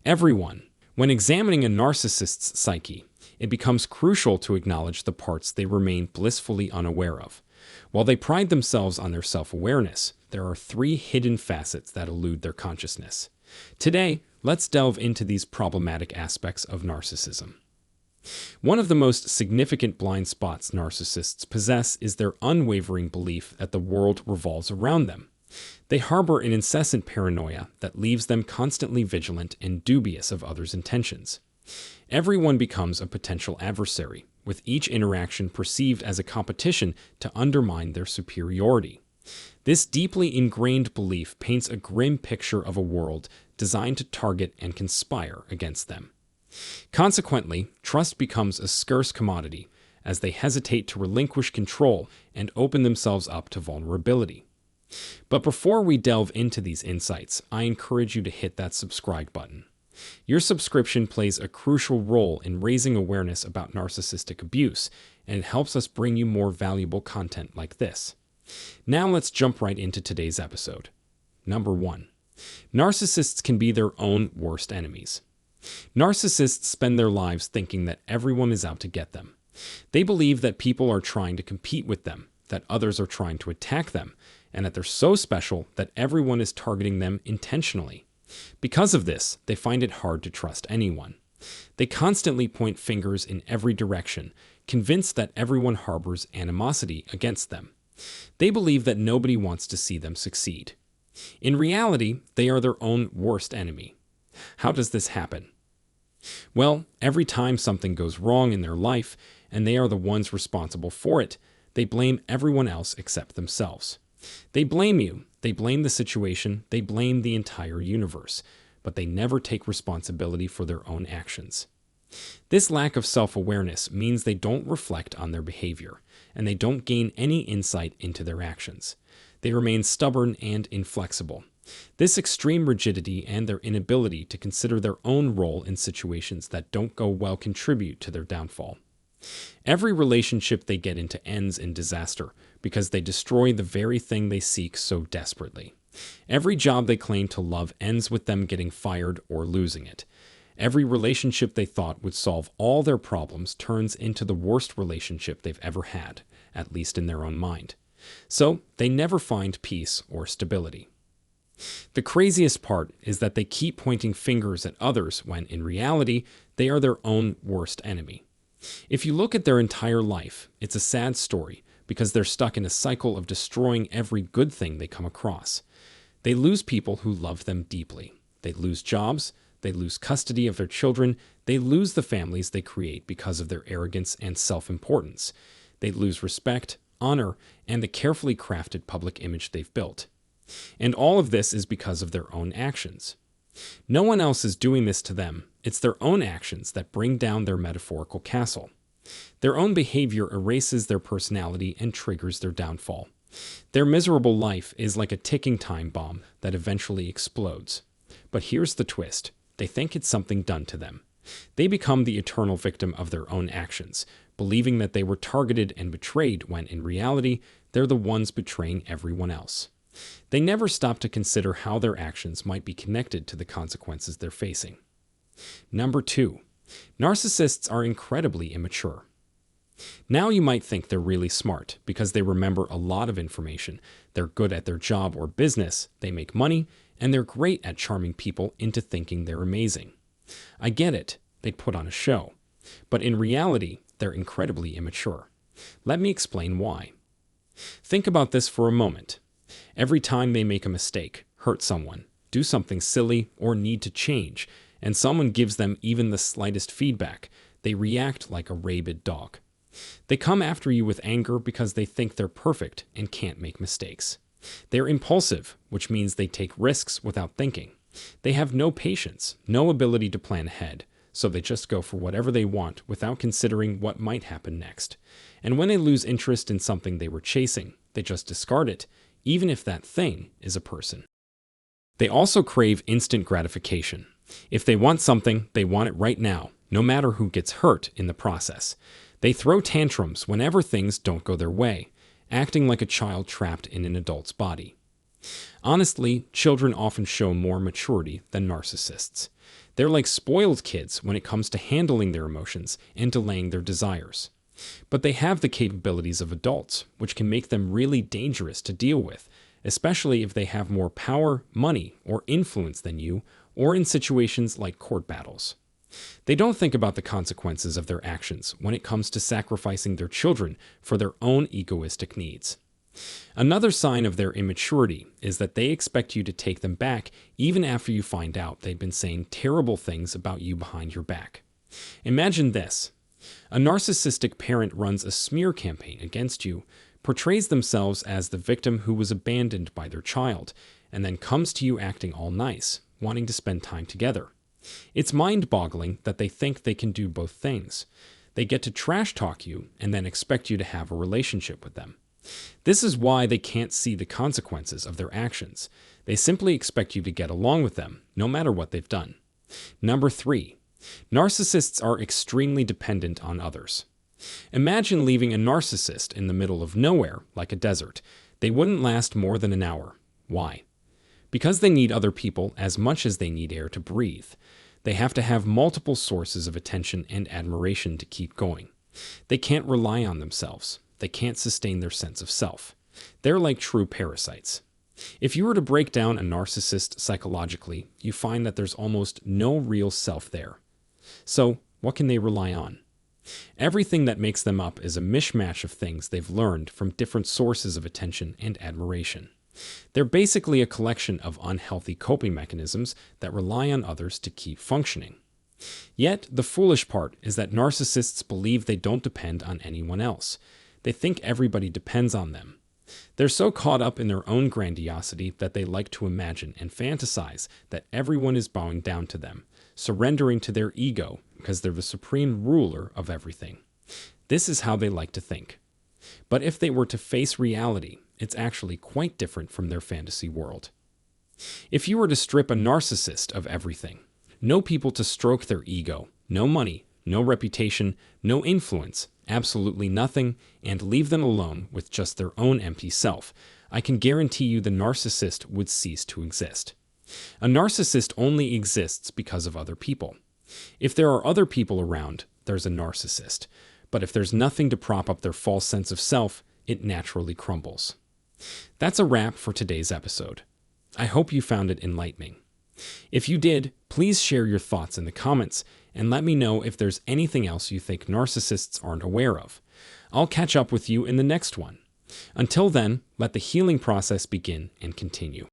Everyone. When examining a narcissist's psyche, it becomes crucial to acknowledge the parts they remain blissfully unaware of. While they pride themselves on their self-awareness, there are three hidden facets that elude their consciousness. Today, let's delve into these problematic aspects of narcissism. One of the most significant blind spots narcissists possess is their unwavering belief that the world revolves around them. They harbor an incessant paranoia that leaves them constantly vigilant and dubious of others' intentions. Everyone becomes a potential adversary, with each interaction perceived as a competition to undermine their superiority. This deeply ingrained belief paints a grim picture of a world designed to target and conspire against them. Consequently, trust becomes a scarce commodity as they hesitate to relinquish control and open themselves up to vulnerability. But before we delve into these insights, I encourage you to hit that subscribe button. Your subscription plays a crucial role in raising awareness about narcissistic abuse, and it helps us bring you more valuable content like this. Now let's jump right into today's episode. Number 1. Narcissists can be their own worst enemies. Narcissists spend their lives thinking that everyone is out to get them. They believe that people are trying to compete with them, that others are trying to attack them, and that they're so special that everyone is targeting them intentionally. Because of this, they find it hard to trust anyone. They constantly point fingers in every direction, convinced that everyone harbors animosity against them. They believe that nobody wants to see them succeed. In reality, they are their own worst enemy. How does this happen? Well, every time something goes wrong in their life, and they are the ones responsible for it, they blame everyone else except themselves. They blame you, they blame the situation, they blame the entire universe, but they never take responsibility for their own actions. This lack of self-awareness means they don't reflect on their behavior, and they don't gain any insight into their actions. They remain stubborn and inflexible. This extreme rigidity and their inability to consider their own role in situations that don't go well contribute to their downfall. Every relationship they get into ends in disaster because they destroy the very thing they seek so desperately. Every job they claim to love ends with them getting fired or losing it. Every relationship they thought would solve all their problems turns into the worst relationship they've ever had, at least in their own mind. So they never find peace or stability. The craziest part is that they keep pointing fingers at others when, in reality, they are their own worst enemy. If you look at their entire life, it's a sad story because they're stuck in a cycle of destroying every good thing they come across. They lose people who love them deeply. They lose jobs, they lose custody of their children, they lose the families they create because of their arrogance and self-importance. They lose respect, honor, and the carefully crafted public image they've built. And all of this is because of their own actions. No one else is doing this to them. It's their own actions that bring down their metaphorical castle. Their own behavior erases their personality and triggers their downfall. Their miserable life is like a ticking time bomb that eventually explodes. But here's the twist. They think it's something done to them. They become the eternal victim of their own actions, believing that they were targeted and betrayed when, in reality, they're the ones betraying everyone else. They never stop to consider how their actions might be connected to the consequences they're facing. Number 2. Narcissists are incredibly immature. Now you might think they're really smart because they remember a lot of information, they're good at their job or business, they make money, and they're great at charming people into thinking they're amazing. I get it, they'd put on a show. But in reality, they're incredibly immature. Let me explain why. Think about this for a moment. Every time they make a mistake, hurt someone, do something silly, or need to change, and someone gives them even the slightest feedback, they react like a rabid dog. They come after you with anger because they think they're perfect and can't make mistakes. They're impulsive, which means they take risks without thinking. They have no patience, no ability to plan ahead, so they just go for whatever they want without considering what might happen next. And when they lose interest in something they were chasing, they just discard it, even if that thing is a person. They also crave instant gratification. If they want something, they want it right now, no matter who gets hurt in the process. They throw tantrums whenever things don't go their way, acting like a child trapped in an adult's body. Honestly, children often show more maturity than narcissists. They're like spoiled kids when it comes to handling their emotions and delaying their desires. But they have the capabilities of adults, which can make them really dangerous to deal with, especially if they have more power, money, or influence than you, or in situations like court battles. They don't think about the consequences of their actions when it comes to sacrificing their children for their own egoistic needs. Another sign of their immaturity is that they expect you to take them back even after you find out they've been saying terrible things about you behind your back. Imagine this. A narcissistic parent runs a smear campaign against you, portrays themselves as the victim who was abandoned by their child, and then comes to you acting all nice, wanting to spend time together. It's mind-boggling that they think they can do both things. They get to trash talk you and then expect you to have a relationship with them. This is why they can't see the consequences of their actions. They simply expect you to get along with them, no matter what they've done. Number 3. Narcissists are extremely dependent on others. Imagine leaving a narcissist in the middle of nowhere, like a desert. They wouldn't last more than an hour. Why? Because they need other people as much as they need air to breathe. They have to have multiple sources of attention and admiration to keep going. They can't rely on themselves. They can't sustain their sense of self. They're like true parasites. If you were to break down a narcissist psychologically, you find that there's almost no real self there. So, what can they rely on? Everything that makes them up is a mishmash of things they've learned from different sources of attention and admiration. They're basically a collection of unhealthy coping mechanisms that rely on others to keep functioning. Yet, the foolish part is that narcissists believe they don't depend on anyone else. They think everybody depends on them. They're so caught up in their own grandiosity that they like to imagine and fantasize that everyone is bowing down to them, surrendering to their ego because they're the supreme ruler of everything. This is how they like to think. But if they were to face reality, it's actually quite different from their fantasy world. If you were to strip a narcissist of everything, no people to stroke their ego, no money, no reputation, no influence, absolutely nothing, and leave them alone with just their own empty self, I can guarantee you the narcissist would cease to exist. A narcissist only exists because of other people. If there are other people around, there's a narcissist. But if there's nothing to prop up their false sense of self, it naturally crumbles. That's a wrap for today's episode. I hope you found it enlightening. If you did, please share your thoughts in the comments and let me know if there's anything else you think narcissists aren't aware of. I'll catch up with you in the next one. Until then, let the healing process begin and continue.